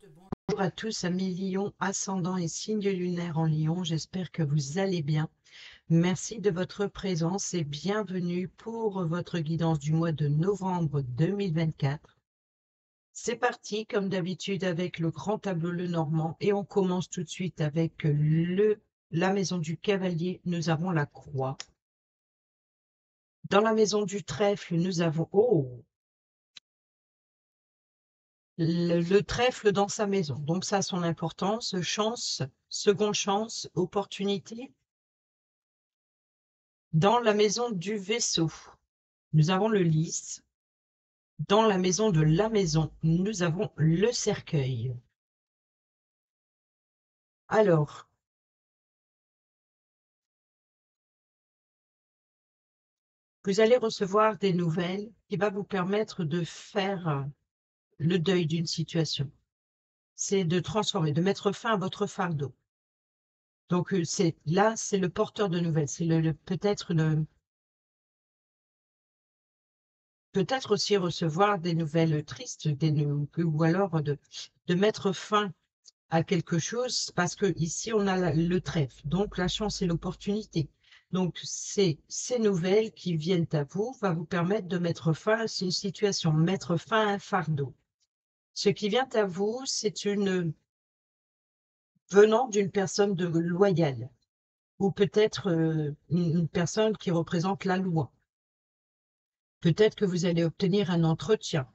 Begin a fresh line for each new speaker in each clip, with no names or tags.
Bonjour à tous, amis Lion, ascendant et signe lunaire en Lion. J'espère que vous allez bien. Merci de votre présence et bienvenue pour votre guidance du mois de novembre 2024. C'est parti, comme d'habitude, avec le grand tableau Lenormand et on commence tout de suite avec la maison du cavalier. Nous avons la croix. Dans la maison du trèfle, nous avons le trèfle dans sa maison. Donc ça a son importance, chance, seconde chance, opportunité. Dans la maison du vaisseau, nous avons le lys. Dans la maison de la maison, nous avons le cercueil. Alors, vous allez recevoir des nouvelles qui vont vous permettre de faire le deuil d'une situation. C'est de transformer, de mettre fin à votre fardeau. Donc, c'est le porteur de nouvelles. C'est peut-être aussi recevoir des nouvelles tristes, ou alors de mettre fin à quelque chose, parce que ici on a le trèfle, donc la chance et l'opportunité. Donc c'est ces nouvelles qui viennent à vous va vous permettre de mettre fin à une situation, mettre fin à un fardeau. Ce qui vient à vous, c'est venant d'une personne loyale, ou peut-être une personne qui représente la loi. Peut-être que vous allez obtenir un entretien.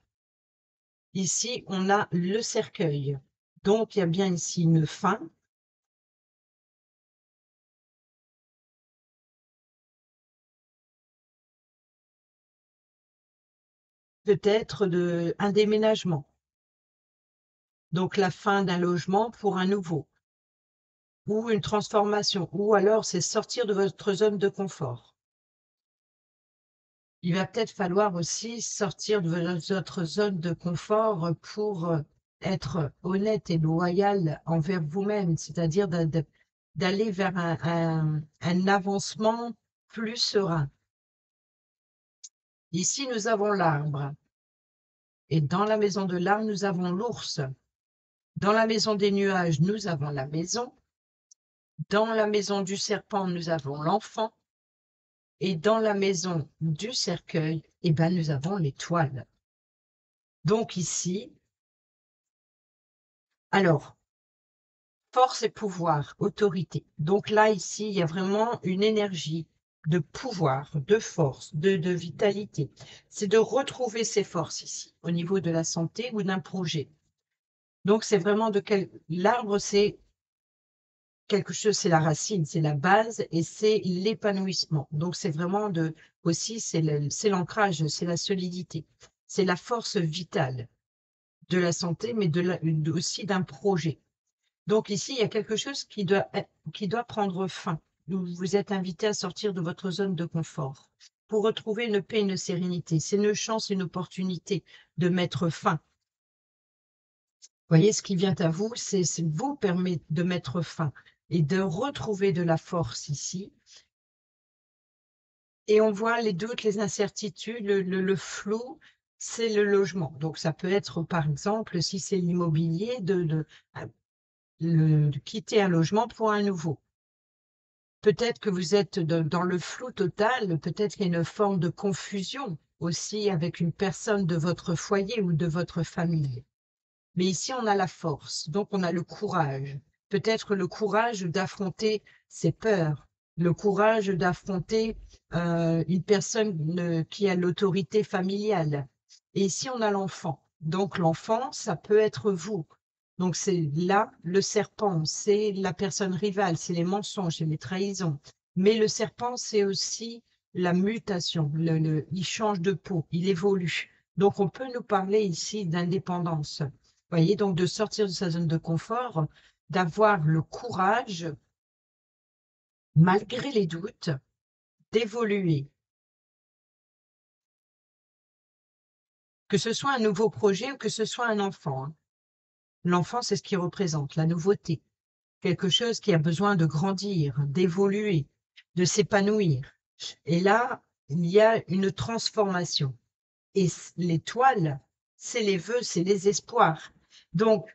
Ici, on a le cercueil. Donc, il y a bien ici une fin. Peut-être un déménagement. Donc, la fin d'un logement pour un nouveau. Ou une transformation. Ou alors, c'est sortir de votre zone de confort. Il va peut-être falloir aussi sortir de votre zone de confort pour être honnête et loyal envers vous-même, c'est-à-dire d'aller vers un avancement plus serein. Ici, nous avons l'arbre. Et dans la maison de l'arbre, nous avons l'ours. Dans la maison des nuages, nous avons la maison. Dans la maison du serpent, nous avons l'enfant. Et dans la maison du cercueil, nous avons l'étoile. Donc ici, alors, force et pouvoir, autorité. Donc là, ici, il y a vraiment une énergie de pouvoir, de force, de vitalité. C'est de retrouver ses forces ici, au niveau de la santé ou d'un projet. Donc, c'est vraiment l'arbre, c'est quelque chose, c'est la racine, c'est la base et c'est l'épanouissement. Donc, c'est vraiment aussi, c'est l'ancrage, c'est la solidité, c'est la force vitale de la santé, mais aussi d'un projet. Donc ici, il y a quelque chose qui doit prendre fin. Vous êtes invité à sortir de votre zone de confort pour retrouver une paix, une sérénité. C'est une chance, une opportunité de mettre fin. Vous voyez, ce qui vient à vous, c'est vous permet de mettre fin et de retrouver de la force ici. Et on voit les doutes, les incertitudes, le flou, c'est le logement. Donc ça peut être, par exemple, si c'est l'immobilier, de quitter un logement pour un nouveau. Peut-être que vous êtes dans le flou total, peut-être qu'il y a une forme de confusion aussi avec une personne de votre foyer ou de votre famille. Mais ici, on a la force, donc on a le courage. Peut-être le courage d'affronter ses peurs, le courage d'affronter une personne qui a l'autorité familiale. Et ici, on a l'enfant. Donc l'enfant, ça peut être vous. Donc c'est là le serpent, c'est la personne rivale, c'est les mensonges, c'est les trahisons. Mais le serpent, c'est aussi la mutation. Il change de peau, il évolue. Donc on peut nous parler ici d'indépendance. Vous voyez, donc de sortir de sa zone de confort, d'avoir le courage, malgré les doutes, d'évoluer. Que ce soit un nouveau projet ou que ce soit un enfant. L'enfant, c'est ce qui représente la nouveauté. Quelque chose qui a besoin de grandir, d'évoluer, de s'épanouir. Et là, il y a une transformation. Et l'étoile, c'est les vœux, c'est les espoirs. Donc,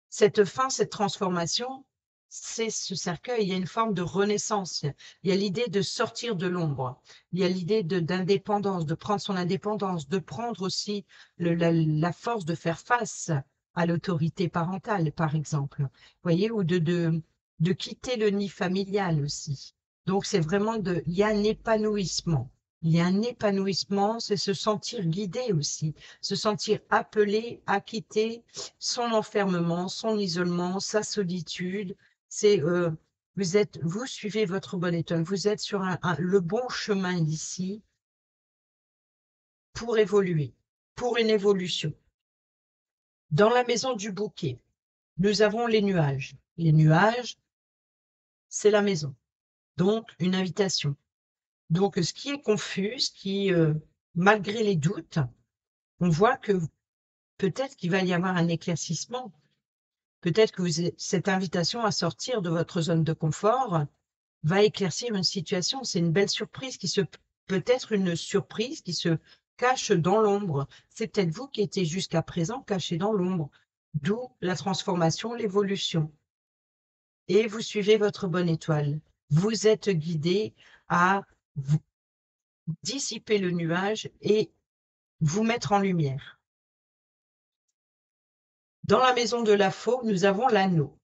Cette fin, cette transformation, c'est ce cercueil, il y a une forme de renaissance. Il y a l'idée de sortir de l'ombre. Il y a l'idée d'indépendance, de prendre son indépendance, de prendre aussi la force de faire face à l'autorité parentale, par exemple. Vous voyez, ou de quitter le nid familial aussi. Donc, c'est vraiment il y a un épanouissement. Il y a un épanouissement, c'est se sentir guidé aussi, se sentir appelé à quitter son enfermement, son isolement, sa solitude. C'est vous suivez votre bonne étoile, vous êtes sur le bon chemin ici pour évoluer, pour une évolution. Dans la maison du bouquet, nous avons les nuages. Les nuages, c'est la maison, donc une invitation. Donc ce qui est confus, malgré les doutes, on voit que peut-être qu'il va y avoir un éclaircissement. Peut-être que cette invitation à sortir de votre zone de confort va éclaircir une situation. C'est une belle surprise peut-être une surprise qui se cache dans l'ombre. C'est peut-être vous qui étiez jusqu'à présent caché dans l'ombre, d'où la transformation, l'évolution. Et vous suivez votre bonne étoile. Vous êtes guidé à dissiper le nuage et vous mettre en lumière. Dans la maison de la faux, nous avons l'anneau.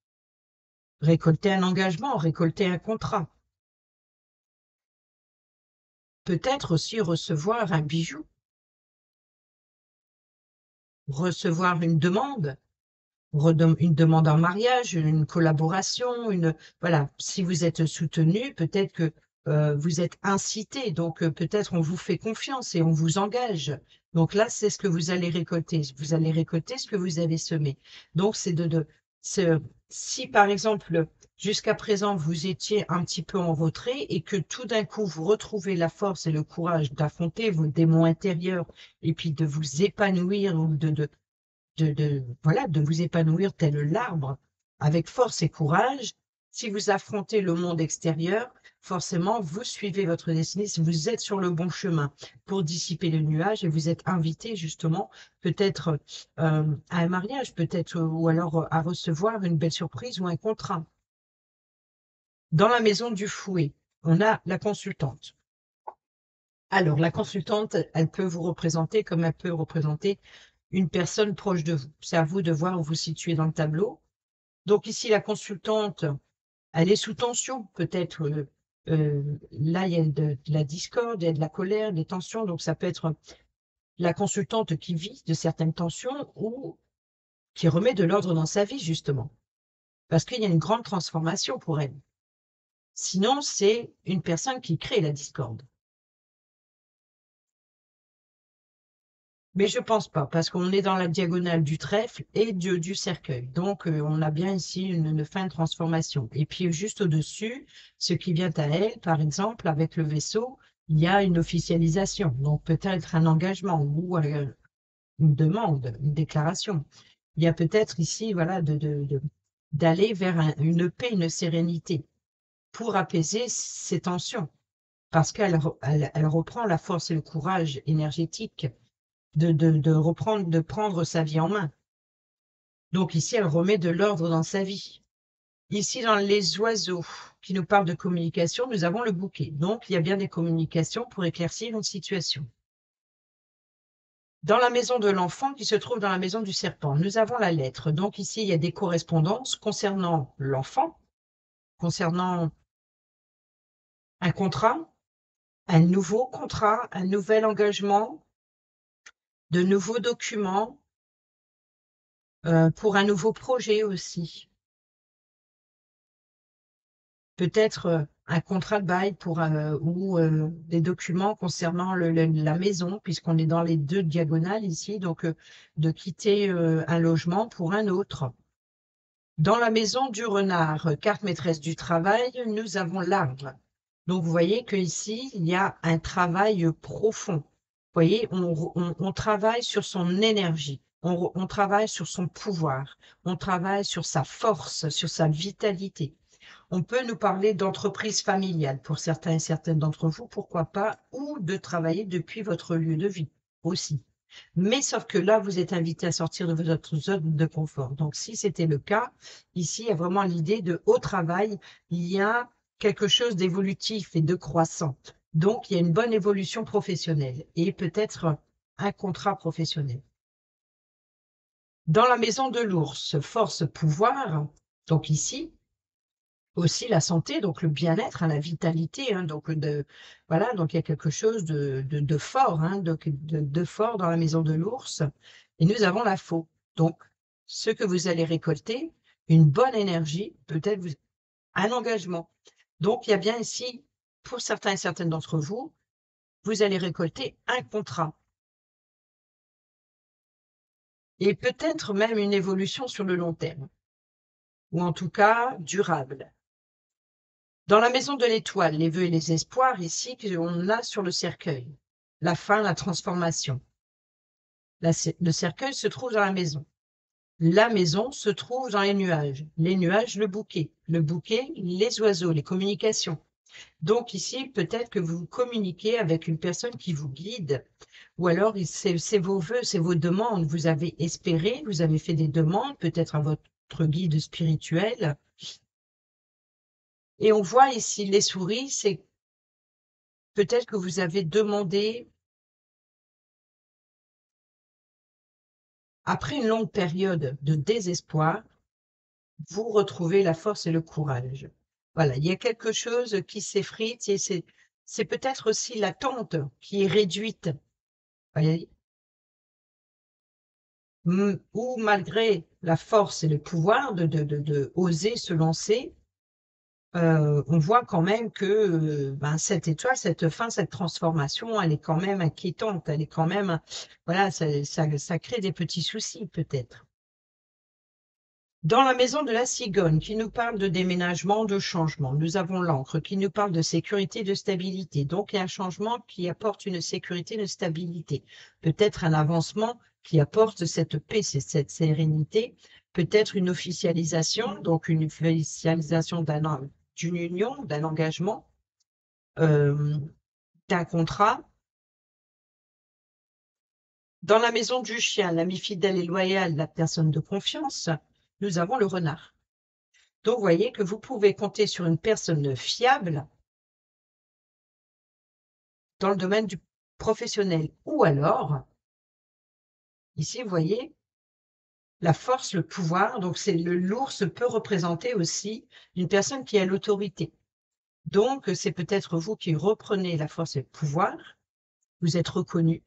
Récolter un engagement, récolter un contrat. Peut-être aussi recevoir un bijou, recevoir une demande en mariage, une collaboration, voilà. Si vous êtes soutenu, peut-être que vous êtes incité, donc peut-être on vous fait confiance et on vous engage. Donc là, c'est ce que vous allez récolter. Vous allez récolter ce que vous avez semé. Donc c'est si par exemple jusqu'à présent vous étiez un petit peu en retrait et que tout d'un coup vous retrouvez la force et le courage d'affronter vos démons intérieurs et puis de vous épanouir ou voilà, de vous épanouir tel l'arbre, avec force et courage. Si vous affrontez le monde extérieur, forcément, vous suivez votre destinée, si vous êtes sur le bon chemin pour dissiper le nuage et vous êtes invité justement peut-être à un mariage, peut-être, ou alors à recevoir une belle surprise ou un contrat. Dans la maison du fouet, on a la consultante. Alors, la consultante, elle peut vous représenter comme elle peut représenter une personne proche de vous. C'est à vous de voir où vous vous situez dans le tableau. Donc ici, la consultante, elle est sous tension, peut-être. Là, il y a de la discorde, il y a de la colère, des tensions. Donc ça peut être la consultante qui vit de certaines tensions ou qui remet de l'ordre dans sa vie, justement. Parce qu'il y a une grande transformation pour elle. Sinon, c'est une personne qui crée la discorde. Mais je pense pas, parce qu'on est dans la diagonale du trèfle et du cercueil. Donc, on a bien ici une fin de transformation. Et puis, juste au-dessus, ce qui vient à elle, par exemple, avec le vaisseau, il y a une officialisation. Donc, peut-être un engagement ou une demande, une déclaration. Il y a peut-être ici, voilà, d'aller vers une paix, une sérénité pour apaiser ces tensions. Parce elle reprend la force et le courage énergétique de prendre sa vie en main. Donc ici, elle remet de l'ordre dans sa vie. Ici, dans les oiseaux qui nous parlent de communication, nous avons le bouquet. Donc, il y a bien des communications pour éclaircir une situation. Dans la maison de l'enfant qui se trouve dans la maison du serpent, nous avons la lettre. Donc ici, il y a des correspondances concernant l'enfant, concernant un contrat, un nouveau contrat, un nouvel engagement, de nouveaux documents, pour un nouveau projet aussi. Peut-être un contrat de bail ou des documents concernant la maison, puisqu'on est dans les deux diagonales ici, donc de quitter un logement pour un autre. Dans la maison du renard, carte maîtresse du travail, nous avons l'arbre. Donc vous voyez qu'ici, il y a un travail profond. Vous voyez, on travaille sur son énergie, on travaille sur son pouvoir, on travaille sur sa force, sur sa vitalité. On peut nous parler d'entreprise familiale pour certains et certaines d'entre vous, pourquoi pas, ou de travailler depuis votre lieu de vie aussi. Mais sauf que là, vous êtes invité à sortir de votre zone de confort. Donc, si c'était le cas, ici, il y a vraiment l'idée de au travail, il y a quelque chose d'évolutif et de croissant. Donc, il y a une bonne évolution professionnelle et peut-être un contrat professionnel. Dans la maison de l'ours, force, pouvoir, donc ici, aussi la santé, donc le bien-être, hein, la vitalité, hein, donc voilà, donc il y a quelque chose de fort, hein, de fort dans la maison de l'ours. Et nous avons la faux. Donc, ce que vous allez récolter, une bonne énergie, peut-être un engagement. Donc, il y a bien ici, pour certains et certaines d'entre vous, vous allez récolter un contrat. Et peut-être même une évolution sur le long terme, ou en tout cas durable. Dans la maison de l'étoile, les vœux et les espoirs, ici, qu'on a sur le cercueil. La fin, la transformation. Le cercueil se trouve dans la maison. La maison se trouve dans les nuages. Les nuages, le bouquet. Le bouquet, les oiseaux, les communications. Donc ici, peut-être que vous communiquez avec une personne qui vous guide, ou alors c'est vos vœux, c'est vos demandes. Vous avez espéré, vous avez fait des demandes, peut-être à votre guide spirituel. Et on voit ici les souris, c'est peut-être que vous avez demandé, après une longue période de désespoir, vous retrouvez la force et le courage. Voilà, il y a quelque chose qui s'effrite et c'est peut-être aussi l'attente qui est réduite. Voyez. Ou malgré la force et le pouvoir de oser se lancer, on voit quand même que ben, cette étoile, cette fin, cette transformation, elle est quand même inquiétante. Elle est quand même, voilà, ça crée des petits soucis peut-être. Dans la maison de la cigogne, qui nous parle de déménagement, de changement, nous avons l'encre qui nous parle de sécurité, de stabilité. Donc, il y a un changement qui apporte une sécurité, une stabilité. Peut-être un avancement qui apporte cette paix, cette sérénité. Peut-être une officialisation, donc une officialisation d'une union, d'un engagement, euh, d'un contrat. Dans la maison du chien, l'ami fidèle et loyal, la personne de confiance, nous avons le renard. Donc, vous voyez que vous pouvez compter sur une personne fiable dans le domaine du professionnel. Ou alors, ici, vous voyez, la force, le pouvoir. Donc, l'ours peut représenter aussi une personne qui a l'autorité. Donc, c'est peut-être vous qui reprenez la force et le pouvoir. Vous êtes reconnu.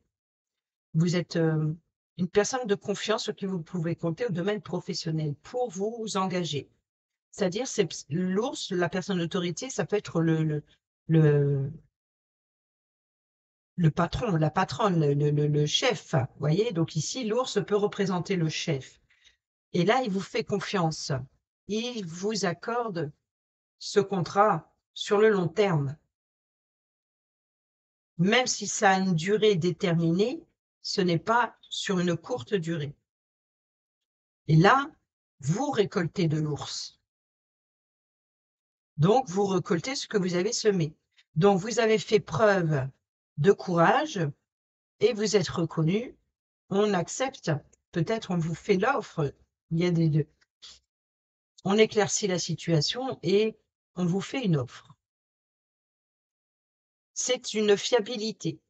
Vous êtes une personne de confiance sur qui vous pouvez compter au domaine professionnel pour vous engager. C'est-à-dire, l'ours, la personne d'autorité, ça peut être le patron, la patronne, le chef, vous voyez? Donc ici, l'ours peut représenter le chef. Et là, il vous fait confiance. Il vous accorde ce contrat sur le long terme. Même si ça a une durée déterminée, ce n'est pas sur une courte durée. Et là, vous récoltez de l'ours. Donc, vous récoltez ce que vous avez semé. Donc, vous avez fait preuve de courage et vous êtes reconnu. On accepte, peut-être on vous fait l'offre, il y a des deux. On éclaircit la situation et on vous fait une offre. C'est une fiabilité.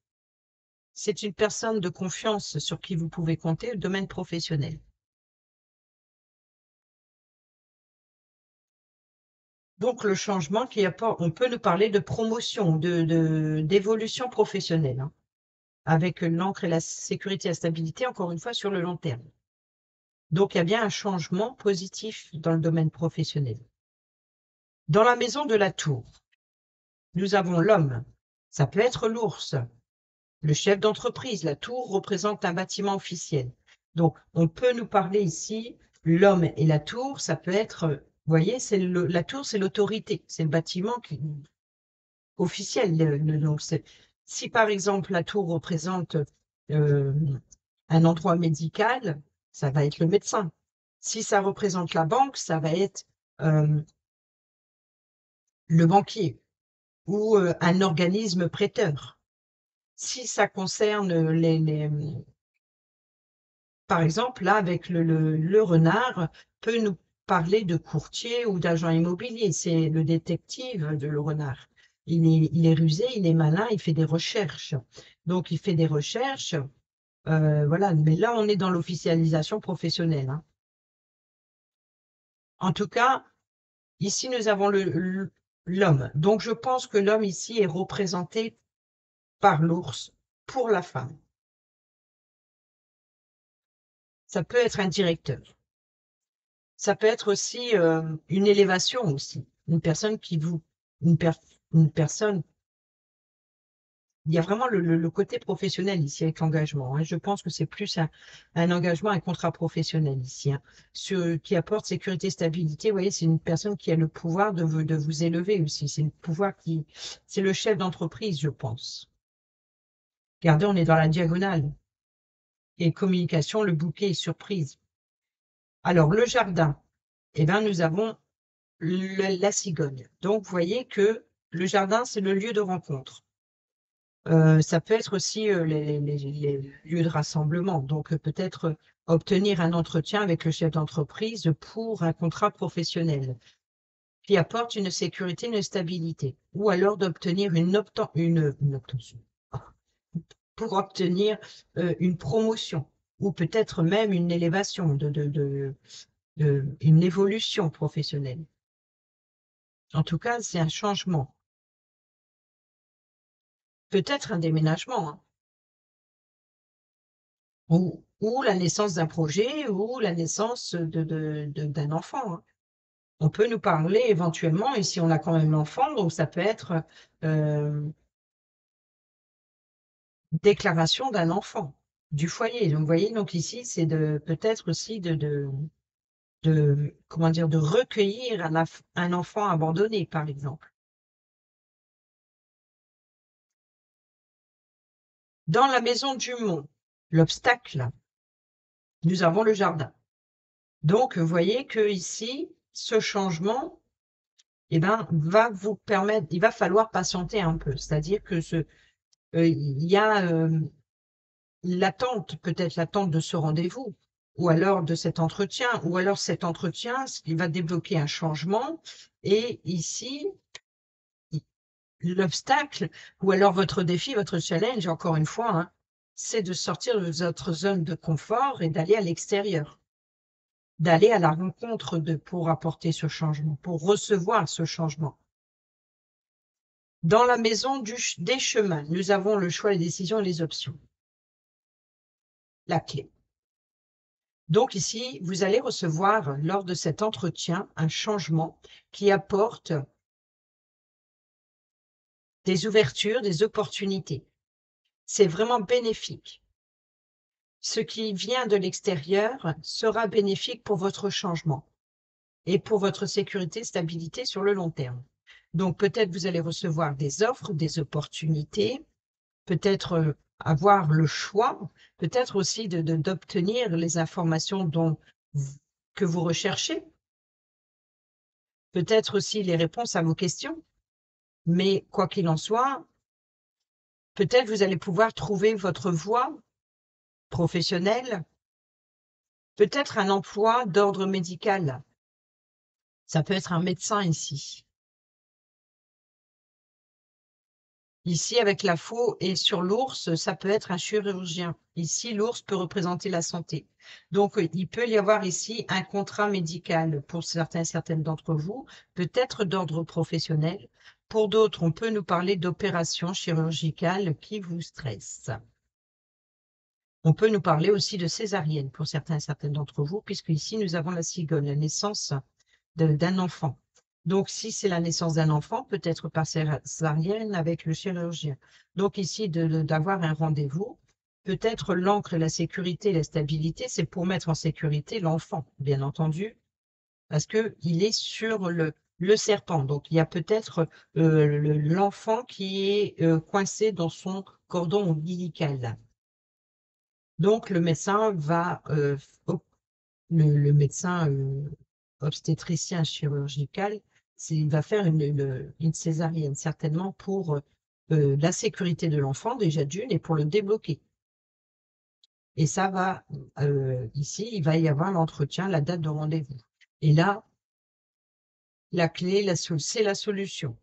C'est une personne de confiance sur qui vous pouvez compter au domaine professionnel. Donc le changement qui apporte, on peut nous parler de promotion, d'évolution professionnelle, hein, avec l'encre et la sécurité et la stabilité, encore une fois, sur le long terme. Donc il y a bien un changement positif dans le domaine professionnel. Dans la maison de la tour, nous avons l'homme. Ça peut être l'ours, le chef d'entreprise. La tour représente un bâtiment officiel. Donc, on peut nous parler ici, l'homme et la tour, ça peut être, vous voyez, la tour, c'est l'autorité, c'est le bâtiment officiel. Donc, si par exemple la tour représente euh, un endroit médical, ça va être le médecin. Si ça représente la banque, ça va être euh, le banquier ou un organisme prêteur. Si ça concerne Par exemple, là, avec le renard, peut nous parler de courtier ou d'agent immobilier. C'est le détective de le renard. Il est rusé, il est malin, il fait des recherches. Donc, il fait des recherches, voilà. Mais là, on est dans l'officialisation professionnelle, hein. En tout cas, ici, nous avons l'homme. Donc, je pense que l'homme ici est représenté par l'ours pour la femme. Ça peut être un directeur. Ça peut être aussi une élévation aussi. Une personne qui vous, une, per- une personne. Il y a vraiment le côté professionnel ici avec l'engagement, hein. Je pense que c'est plus un engagement, un contrat professionnel ici, hein. Qui apporte sécurité, stabilité. Vous voyez, c'est une personne qui a le pouvoir de vous élever aussi. C'est le pouvoir c'est le chef d'entreprise, je pense. Regardez, on est dans la diagonale. Et communication, le bouquet est surprise. Alors, le jardin, eh bien, nous avons la cigogne. Donc, vous voyez que le jardin, c'est le lieu de rencontre. Ça peut être aussi les lieux de rassemblement. Donc, peut-être obtenir un entretien avec le chef d'entreprise pour un contrat professionnel qui apporte une sécurité, une stabilité. Ou alors d'obtenir une obtention. Pour obtenir une promotion ou peut-être même une élévation, une évolution professionnelle. En tout cas, c'est un changement. Peut-être un déménagement, hein, ou la naissance d'un projet ou la naissance d'un enfant, hein. On peut nous parler éventuellement, ici on a quand même l'enfant, donc ça peut être euh, déclaration d'un enfant du foyer. Donc vous voyez, donc ici c'est peut-être aussi comment dire, de recueillir un enfant abandonné, par exemple. Dans la maison du mont, l'obstacle, nous avons le jardin. Donc, vous voyez que ici, ce changement, eh ben, va vous permettre, il va falloir patienter un peu. C'est-à-dire que il y a l'attente, peut-être l'attente de ce rendez-vous, ou alors de cet entretien, ou alors cet entretien, il va débloquer un changement. Et ici, l'obstacle, ou alors votre défi, votre challenge, encore une fois, hein, c'est de sortir de votre zone de confort et d'aller à l'extérieur, d'aller à la rencontre pour apporter ce changement, pour recevoir ce changement. Dans la maison des chemins, nous avons le choix, les décisions et les options. La clé. Donc ici, vous allez recevoir lors de cet entretien un changement qui apporte des ouvertures, des opportunités. C'est vraiment bénéfique. Ce qui vient de l'extérieur sera bénéfique pour votre changement et pour votre sécurité, stabilité sur le long terme. Donc peut-être vous allez recevoir des offres, des opportunités, peut-être avoir le choix, peut-être aussi d'obtenir les informations que vous recherchez, peut-être aussi les réponses à vos questions. Mais quoi qu'il en soit, peut-être vous allez pouvoir trouver votre voie professionnelle, peut-être un emploi d'ordre médical. Ça peut être un médecin ici. Ici, avec la faux et sur l'ours, ça peut être un chirurgien. Ici, l'ours peut représenter la santé. Donc, il peut y avoir ici un contrat médical pour certaines d'entre vous, peut-être d'ordre professionnel. Pour d'autres, on peut nous parler d'opérations chirurgicales qui vous stressent. On peut nous parler aussi de césarienne pour certaines d'entre vous, puisque ici, nous avons la cigogne, la naissance d'un enfant. Donc, si c'est la naissance d'un enfant, peut-être par césarienne avec le chirurgien. Donc, ici, d'avoir un rendez-vous, peut-être l'encre, la sécurité, la stabilité, c'est pour mettre en sécurité l'enfant, bien entendu, parce qu'il est sur le serpent. Donc, il y a peut-être l'enfant qui est coincé dans son cordon ombilical. Donc, le médecin le médecin obstétricien chirurgical, il va faire une césarienne, certainement pour la sécurité de l'enfant, déjà d'une, et pour le débloquer. Et ça va, ici, il va y avoir l'entretien, la date de rendez-vous. Et là, la clé, c'est la solution.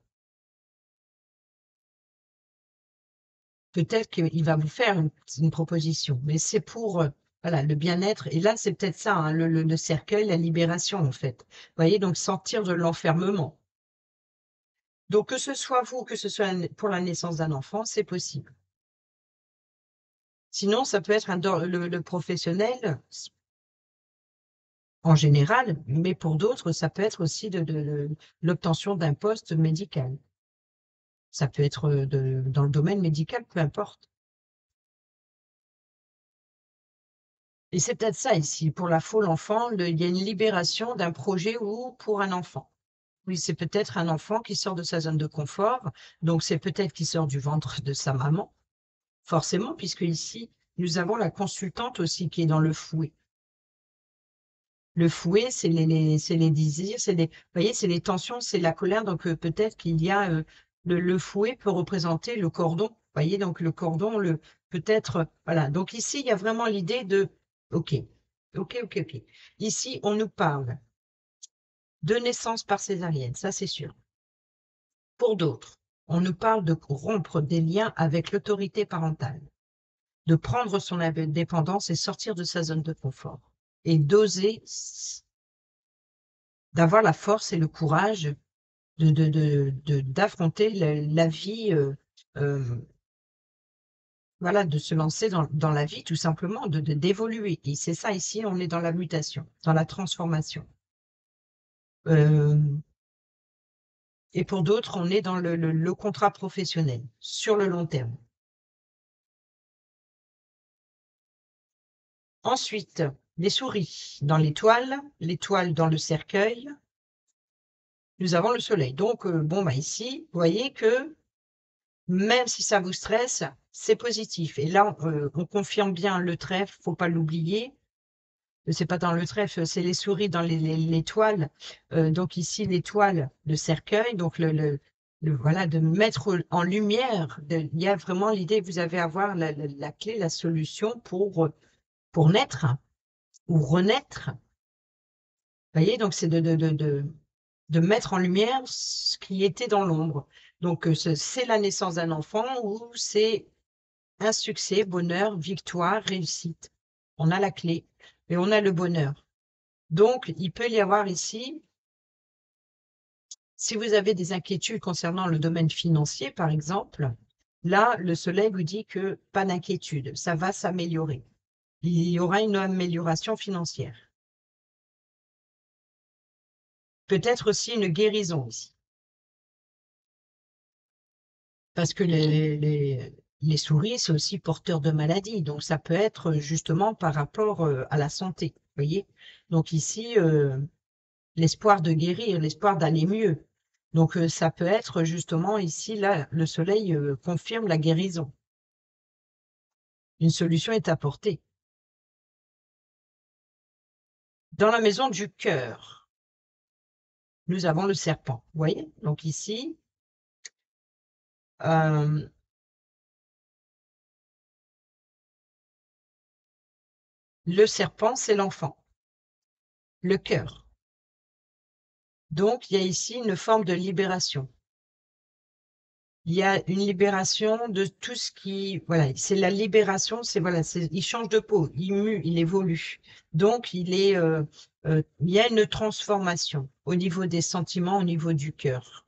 Peut-être qu'il va vous faire une proposition, mais c'est pour voilà, le bien-être. Et là, c'est peut-être ça, hein, le cercueil, la libération, en fait. Vous voyez, donc sortir de l'enfermement. Donc, que ce soit vous, que ce soit pour la naissance d'un enfant, c'est possible. Sinon, ça peut être le professionnel en général, mais pour d'autres, ça peut être aussi de l'obtention d'un poste médical. Ça peut être dans le domaine médical, peu importe. Et c'est peut-être ça ici, pour la faux l'enfant, il y a une libération d'un projet ou pour un enfant. Oui, c'est peut-être un enfant qui sort de sa zone de confort, donc c'est peut-être qu'il sort du ventre de sa maman, forcément, puisque ici, nous avons la consultante aussi qui est dans le fouet. Le fouet, c'est les désirs, vous voyez, c'est les tensions, c'est la colère, donc peut-être qu'il y a, le fouet peut représenter le cordon, vous voyez, donc le cordon, peut-être, voilà. Donc ici, il y a vraiment l'idée de, ok, ok, ok, ok. Ici, on nous parle de naissance par césarienne, ça c'est sûr. Pour d'autres, on nous parle de rompre des liens avec l'autorité parentale, de prendre son indépendance et sortir de sa zone de confort, et d'oser, d'avoir la force et le courage d'affronter la vie, voilà, de se lancer dans la vie tout simplement, d'évoluer. Et c'est ça ici, on est dans la mutation, dans la transformation. Et pour d'autres, on est dans le contrat professionnel, sur le long terme. Ensuite, les souris dans l'étoile dans le cercueil, nous avons le soleil. Donc, bon, bah ici, vous voyez que même si ça vous stresse, c'est positif. Et là, on confirme bien le trèfle, faut pas l'oublier. C'est pas dans le trèfle, c'est les souris dans l'étoile. Donc ici, l'étoile, le cercueil, donc voilà, de mettre en lumière. Il y a vraiment l'idée que vous avez à avoir la clé, la solution pour naître ou renaître. Vous voyez, donc c'est de mettre en lumière ce qui était dans l'ombre. Donc, c'est la naissance d'un enfant ou c'est un succès, bonheur, victoire, réussite. On a la clé et on a le bonheur. Donc, il peut y avoir ici, si vous avez des inquiétudes concernant le domaine financier, par exemple, là, le soleil vous dit que pas d'inquiétude, ça va s'améliorer. Il y aura une amélioration financière. Peut-être aussi une guérison ici. Parce que les souris, c'est aussi porteur de maladies. Donc, ça peut être justement par rapport à la santé. Vous voyez? Donc, ici, l'espoir de guérir, l'espoir d'aller mieux. Donc, ça peut être justement ici, là, le soleil confirme la guérison. Une solution est apportée. Dans la maison du cœur, nous avons le serpent. Vous voyez? Donc, ici, le serpent, c'est l'enfant, le cœur. Donc, il y a ici une forme de libération. Il y a une libération de tout ce qui, voilà, c'est la libération, c'est voilà, il change de peau, il mue, il évolue. Donc, il y a une transformation au niveau des sentiments, au niveau du cœur.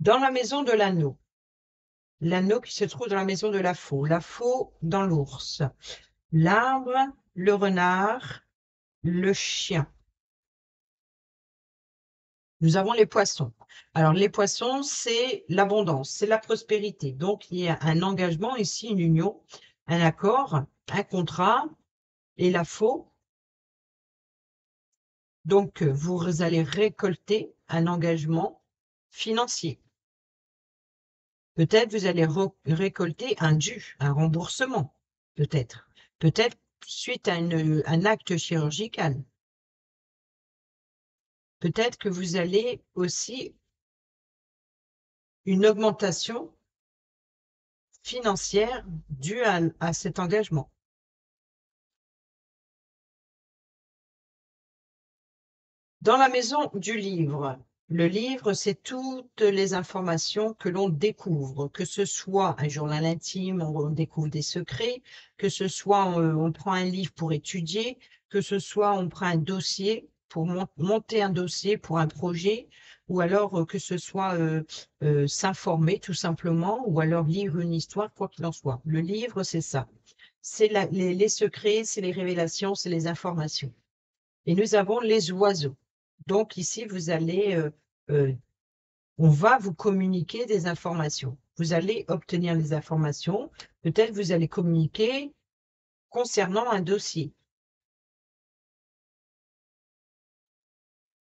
Dans la maison de l'anneau qui se trouve dans la maison de la faux dans l'ours, l'arbre, le renard, le chien. Nous avons les poissons. Alors, les poissons, c'est l'abondance, c'est la prospérité. Donc, il y a un engagement ici, une union, un accord, un contrat et la faux. Donc, vous allez récolter un engagement financier. Peut-être vous allez récolter un dû, un remboursement, peut-être. peut-être suite à un acte chirurgical. Peut-être que vous allez aussi une augmentation financière due à cet engagement. Dans la maison du livre, le livre, c'est toutes les informations que l'on découvre, que ce soit un journal intime, on découvre des secrets, que ce soit on prend un livre pour étudier, que ce soit on prend un dossier pour monter un dossier pour un projet, ou alors que ce soit s'informer tout simplement, ou alors lire une histoire, quoi qu'il en soit. Le livre, c'est ça. C'est les secrets, c'est les révélations, c'est les informations. Et nous avons les oiseaux. Donc ici, on va vous communiquer des informations. Vous allez obtenir les informations. Peut-être vous allez communiquer concernant un dossier.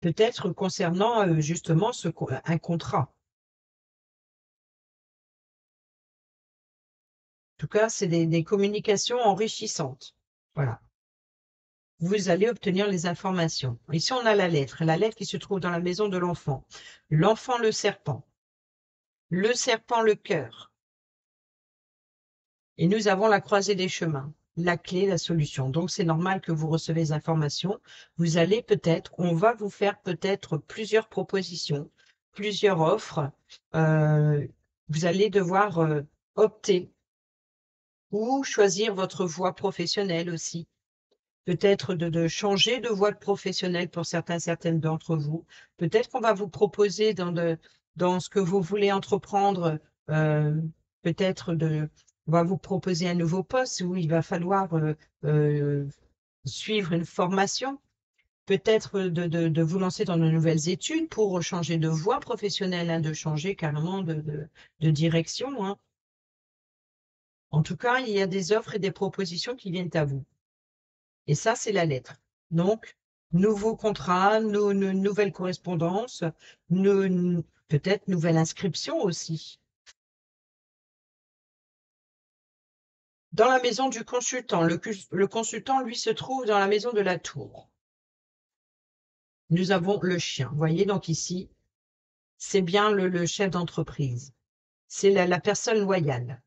Peut-être concernant justement un contrat. En tout cas, c'est des communications enrichissantes. Voilà. Vous allez obtenir les informations. Ici, on a la lettre qui se trouve dans la maison de l'enfant. L'enfant, le serpent, le cœur. Et nous avons la croisée des chemins, la clé, la solution. Donc, c'est normal que vous recevez les informations. Vous allez peut-être, on va vous faire peut-être plusieurs propositions, plusieurs offres. Euh, Vous allez devoir opter ou choisir votre voie professionnelle aussi. Peut-être de changer de voie professionnelle pour certaines d'entre vous. Peut-être qu'on va vous proposer dans ce que vous voulez entreprendre, euh, peut-être on va vous proposer un nouveau poste où il va falloir euh, suivre une formation, peut-être de vous lancer dans de nouvelles études pour changer de voie professionnelle, hein, de changer carrément de direction, hein. En tout cas, il y a des offres et des propositions qui viennent à vous. Et ça, c'est la lettre. Donc, nouveau contrat, nouvelle correspondance, peut-être nouvelle inscription aussi. Dans la maison du consultant, le consultant, lui, se trouve dans la maison de la tour. Nous avons le chien. Vous voyez, donc ici, c'est bien le chef d'entreprise. C'est la personne loyale.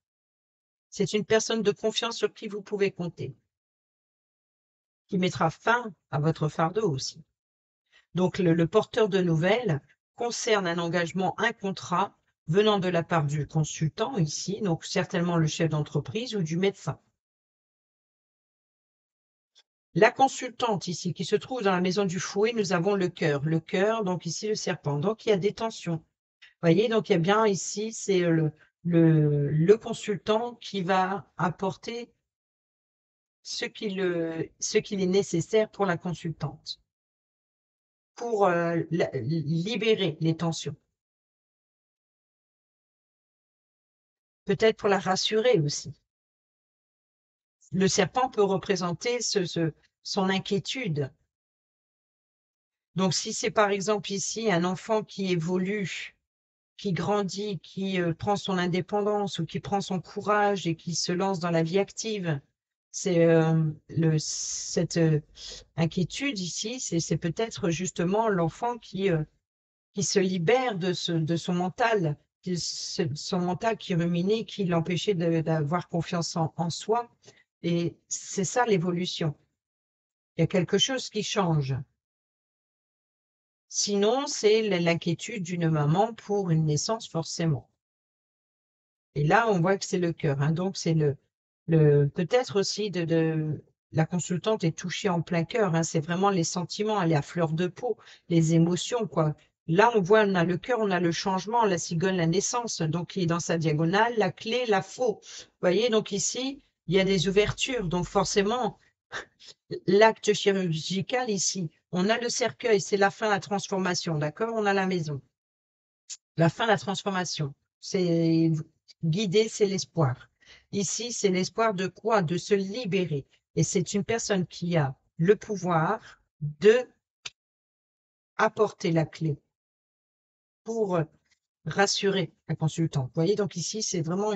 C'est une personne de confiance sur qui vous pouvez compter, qui mettra fin à votre fardeau aussi. Donc, le porteur de nouvelles concerne un engagement, un contrat venant de la part du consultant ici, donc certainement le chef d'entreprise ou du médecin. La consultante ici, qui se trouve dans la maison du fouet, nous avons le cœur. Le cœur, donc ici le serpent. Donc, il y a des tensions. Vous voyez, donc il y a bien ici, c'est le consultant qui va apporter ce qu'il est nécessaire pour la consultante, pour libérer les tensions. Peut-être pour la rassurer aussi. Le serpent peut représenter son inquiétude. Donc, si c'est par exemple ici un enfant qui évolue, qui grandit, qui prend son indépendance ou qui prend son courage et qui se lance dans la vie active, c'est cette inquiétude ici, c'est peut-être justement l'enfant qui se libère de son mental, son mental qui ruminait, qui l'empêchait d'avoir confiance en soi. Et c'est ça l'évolution. Il y a quelque chose qui change. Sinon, c'est l'inquiétude d'une maman pour une naissance, forcément. Et là, on voit que c'est le cœur, hein. Donc, c'est peut-être aussi la consultante est touchée en plein cœur, hein. C'est vraiment les sentiments, elle est à fleur de peau, les émotions, quoi. Là, on voit, on a le cœur, on a le changement, la cigogne, la naissance, donc il est dans sa diagonale, la clé, la faux. Vous voyez, donc ici, il y a des ouvertures, donc forcément, l'acte chirurgical ici, on a le cercueil, c'est la fin, la transformation, d'accord? On a la maison. La fin, la transformation. C'est guider, c'est l'espoir. Ici, c'est l'espoir de quoi? De se libérer. Et c'est une personne qui a le pouvoir de apporter la clé pour rassurer un consultant. Vous voyez, donc ici, c'est vraiment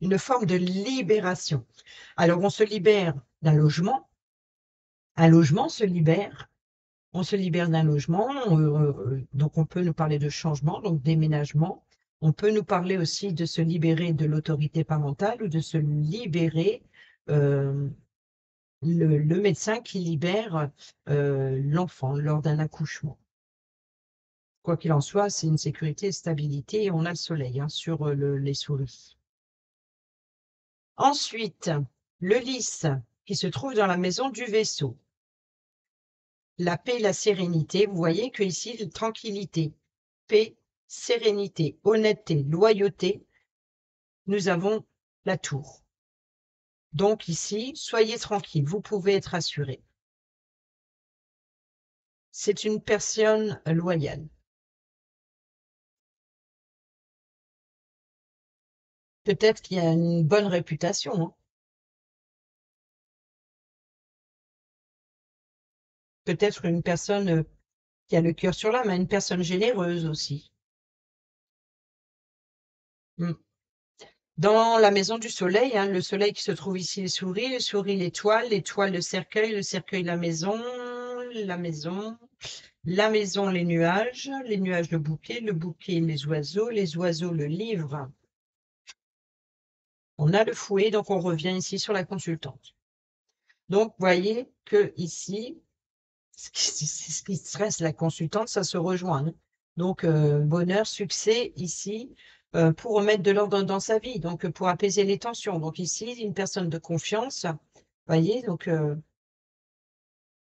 une forme de libération. Alors, on se libère d'un logement. Un logement se libère. On se libère d'un logement. Donc, on peut nous parler de changement, donc déménagement. On peut nous parler aussi de se libérer de l'autorité parentale ou de se libérer euh, le médecin qui libère l'enfant lors d'un accouchement. Quoi qu'il en soit, c'est une sécurité et stabilité et on a le soleil sur les souris. Ensuite, le lys qui se trouve dans la maison du vaisseau. La paix et la sérénité, vous voyez que ici, tranquillité, paix, sérénité, honnêteté, loyauté, nous avons la tour. Donc ici, soyez tranquille, vous pouvez être assuré. C'est une personne loyale. Peut-être qu'il y a une bonne réputation. Peut-être une personne qui a le cœur sur l'âme, une personne généreuse aussi. Mm. Dans la maison du soleil, le soleil qui se trouve ici, les souris l'étoile, l'étoile le cercueil la maison, la maison, la maison les nuages le bouquet les oiseaux le livre. On a le fouet, donc on revient ici sur la consultante. Donc, vous voyez que ici, ce qui stresse la consultante, ça se rejoint. Donc, bonheur, succès ici, pour remettre de l'ordre dans sa vie, donc pour apaiser les tensions. Donc ici, une personne de confiance, vous voyez, donc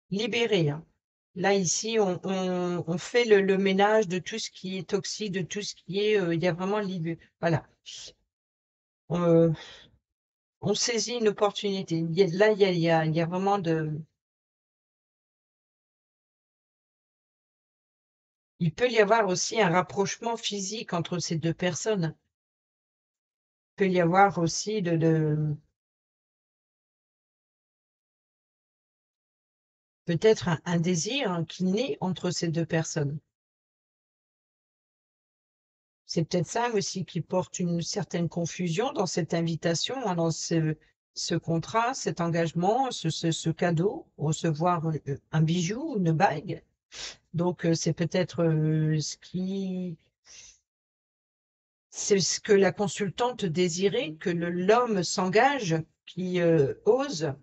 libérée. Là, ici, on fait le ménage de tout ce qui est toxique, de tout ce qui est, il y a vraiment voilà. On saisit une opportunité. Là, il y a vraiment il peut y avoir aussi un rapprochement physique entre ces deux personnes. Il peut y avoir aussi peut-être un désir qui naît entre ces deux personnes. C'est peut-être ça aussi qui porte une certaine confusion dans cette invitation, dans ce contrat, cet engagement, ce cadeau, recevoir un bijou, une bague. Donc, c'est peut-être c'est ce que la consultante désirait, que l'homme s'engage, qui ose.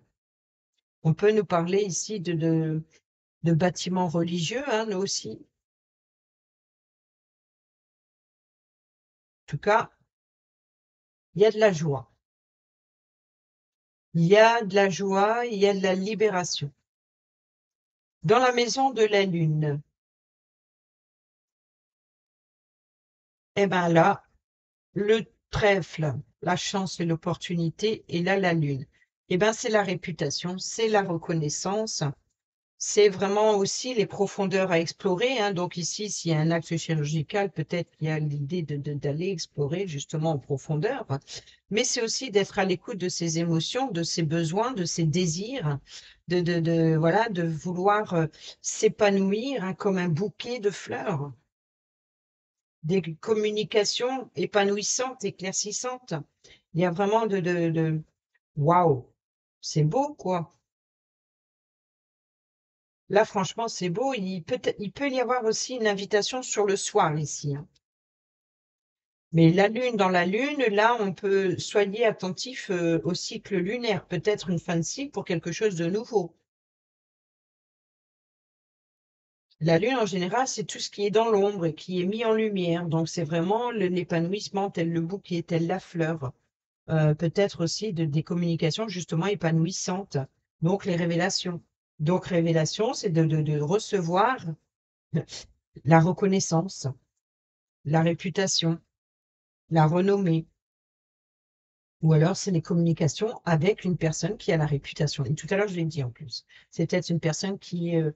On peut nous parler ici de bâtiments religieux, nous aussi. En tout cas, il y a de la joie. Il y a de la joie, il y a de la libération. Dans la maison de la lune, eh bien là, le trèfle, la chance et l'opportunité, et là, la lune. Eh bien, c'est la réputation, c'est la reconnaissance, c'est vraiment aussi les profondeurs à explorer. Donc ici, s'il y a un acte chirurgical, peut-être qu'il y a l'idée d'aller explorer justement en profondeur. Mais c'est aussi d'être à l'écoute de ses émotions, de ses besoins, de ses désirs, voilà, de vouloir s'épanouir comme un bouquet de fleurs, des communications épanouissantes, éclaircissantes. Il y a vraiment waouh, c'est beau, quoi. Là, franchement, c'est beau. Il peut y avoir aussi une invitation sur le soir ici. Mais la lune dans la lune, là, on peut soyez attentif au cycle lunaire, peut-être une fin de cycle pour quelque chose de nouveau. La lune, en général, c'est tout ce qui est dans l'ombre et qui est mis en lumière. Donc, c'est vraiment l'épanouissement, tel le bouquet, telle la fleur. Peut-être aussi des communications justement épanouissantes. Donc, les révélations. Donc, révélation, c'est de recevoir la reconnaissance, la réputation, la renommée. Ou alors, c'est les communications avec une personne qui a la réputation. Et tout à l'heure, je l'ai dit en plus. C'est peut-être une personne qui a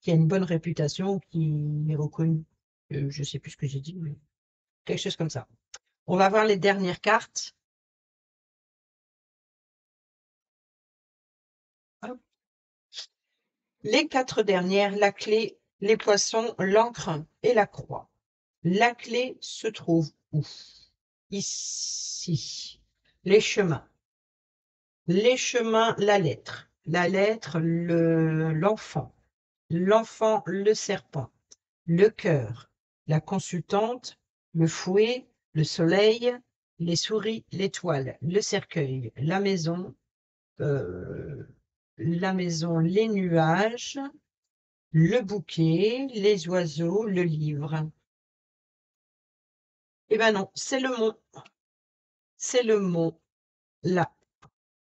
une bonne réputation, qui est reconnue. Je ne sais plus ce que j'ai dit, mais quelque chose comme ça. On va voir les dernières cartes. Hop. Les 4 dernières, la clé, les poissons, l'encre et la croix. La clé se trouve où? ici. Les chemins. Les chemins, la lettre, l'enfant, l'enfant, le serpent, le cœur, la consultante, le fouet, le soleil, les souris, l'étoile, le cercueil, euh, la maison, les nuages, le bouquet, les oiseaux, le livre. Eh ben non, c'est le mont, là.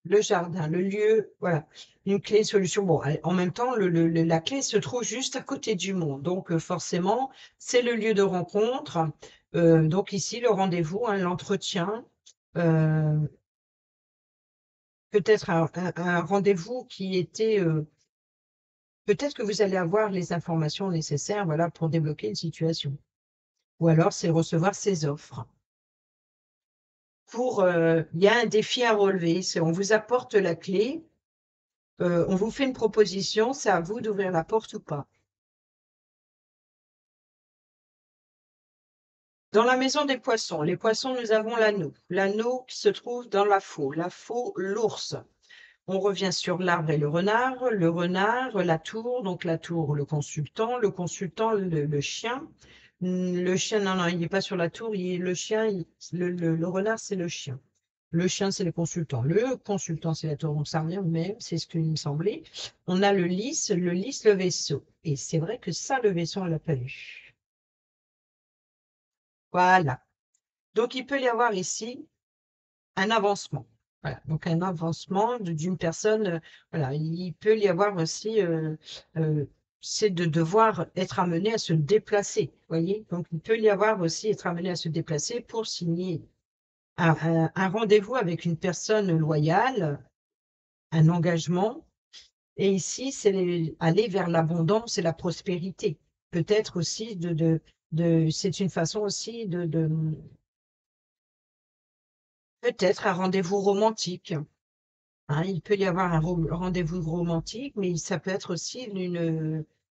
Le jardin, le lieu, voilà, une clé, solution. Bon, en même temps, la clé se trouve juste à côté du monde. Donc, forcément, c'est le lieu de rencontre. Donc, ici, le rendez-vous, hein, l'entretien. euh, Peut-être un rendez-vous qui était. Peut-être que vous allez avoir les informations nécessaires, voilà, pour débloquer une situation. Ou alors, c'est recevoir ses offres. Il y a un défi à relever. On vous apporte la clé. On vous fait une proposition, c'est à vous d'ouvrir la porte ou pas. Dans la maison des poissons, les poissons, nous avons l'anneau. L'anneau qui se trouve dans la faux, l'ours. On revient sur l'arbre et le renard, la tour, donc la tour, le consultant, le chien. Le chien, non, il n'est pas sur la tour, le chien, le renard, c'est le chien. Le chien, c'est le consultant. Le consultant, c'est la tour, donc ça revient même, c'est ce qu'il me semblait. On a le lys, le vaisseau. Et c'est vrai que ça, le vaisseau, on l'a pas vu. Voilà. Donc, il peut y avoir ici un avancement. Voilà. Donc, un avancement d'une personne. Voilà. Il peut y avoir aussi, euh, c'est de devoir être amené à se déplacer. Voyez. Donc, il peut y avoir aussi être amené à se déplacer pour signer un rendez-vous avec une personne loyale, un engagement. Et ici, c'est aller vers l'abondance et la prospérité. Peut-être aussi c'est une façon aussi peut-être un rendez-vous romantique. Hein. Il peut y avoir un rendez-vous romantique, mais ça peut être aussi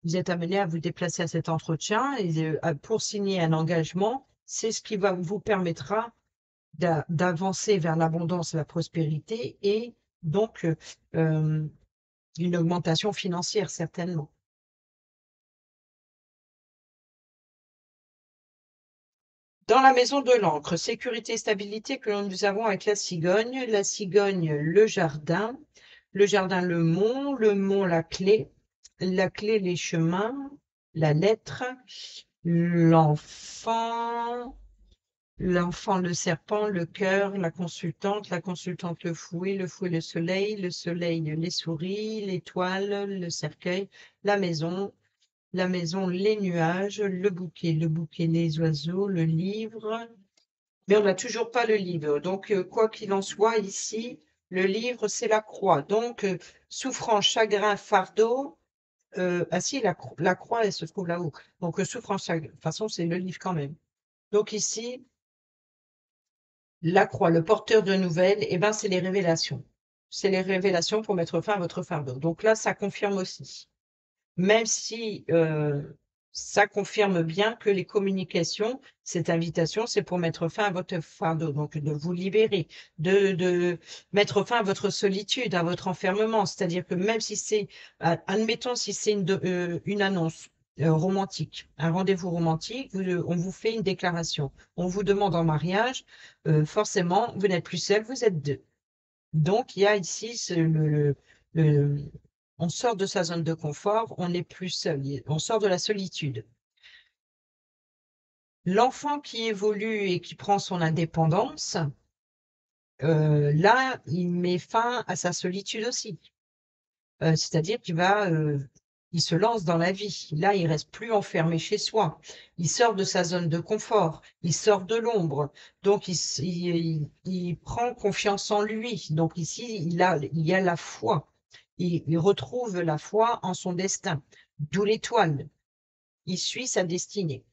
vous êtes amené à vous déplacer à cet entretien et pour signer un engagement, c'est ce qui vous permettra d'avancer vers l'abondance et la prospérité et donc euh, une augmentation financière certainement. Dans la maison de l'encre, sécurité et stabilité que nous avons avec la cigogne, le jardin, le mont, la clé, les chemins, la lettre, l'enfant, l'enfant, le serpent, le cœur, la consultante, le fouet, le soleil, les souris, l'étoile, le cercueil, la maison, les nuages, le bouquet, les oiseaux, le livre. Mais on n'a toujours pas le livre. Donc, quoi qu'il en soit, ici, le livre, c'est la croix. Donc, souffrance, chagrin, fardeau. Ah si, la croix, elle se trouve là-haut. Donc, souffrance, chagrin. De toute façon, c'est le livre quand même. Donc, ici, la croix, le porteur de nouvelles, eh ben, c'est les révélations. C'est les révélations pour mettre fin à votre fardeau. Donc là, ça confirme aussi. Même si ça confirme bien que les communications, cette invitation, c'est pour mettre fin à votre fardeau, donc de vous libérer, de mettre fin à votre solitude, à votre enfermement. C'est-à-dire que même si c'est, admettons si c'est une annonce romantique, un rendez-vous romantique, on vous fait une déclaration, on vous demande en mariage, forcément, vous n'êtes plus seul, vous êtes deux. Donc, il y a ici le- on sort de sa zone de confort, on n'est plus seul, on sort de la solitude. L'enfant qui évolue et qui prend son indépendance, là, il met fin à sa solitude aussi. C'est-à-dire il se lance dans la vie. Là, il reste plus enfermé chez soi. Il sort de sa zone de confort. Il sort de l'ombre. Donc, il prend confiance en lui. Donc ici, il y a la foi. Il retrouve la foi en son destin. D'où l'étoile. Il suit sa destinée.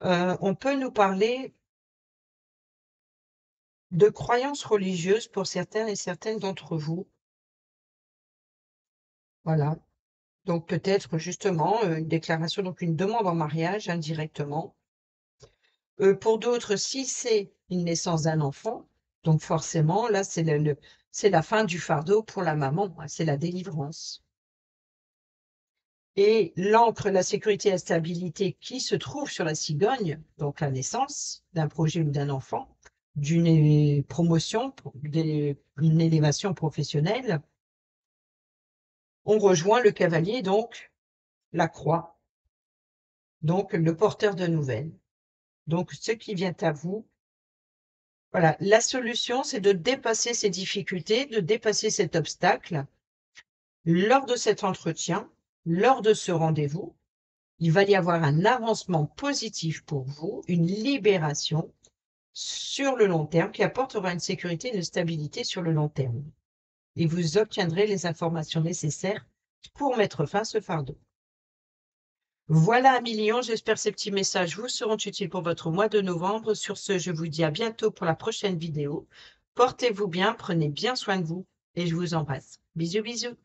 On peut nous parler de croyances religieuses pour certains et certaines d'entre vous. Voilà. Donc peut-être justement une déclaration, donc une demande en mariage indirectement. Pour d'autres, si c'est une naissance d'un enfant, donc forcément, là, c'est c'est la fin du fardeau pour la maman, hein, c'est la délivrance. Et l'ancre, la sécurité et la stabilité qui se trouve sur la cigogne, donc la naissance d'un projet ou d'un enfant, d'une promotion, d'une élévation professionnelle, on rejoint le cavalier, donc la croix, donc le porteur de nouvelles. Donc ce qui vient à vous, voilà, la solution, c'est de dépasser ces difficultés, de dépasser cet obstacle. Lors de cet entretien, lors de ce rendez-vous, il va y avoir un avancement positif pour vous, une libération sur le long terme qui apportera une sécurité et une stabilité sur le long terme. Et vous obtiendrez les informations nécessaires pour mettre fin à ce fardeau. Voilà, Amélion, j'espère que ces petits messages vous seront utiles pour votre mois de novembre. Sur ce, je vous dis à bientôt pour la prochaine vidéo. Portez-vous bien, prenez bien soin de vous et je vous embrasse. Bisous, bisous.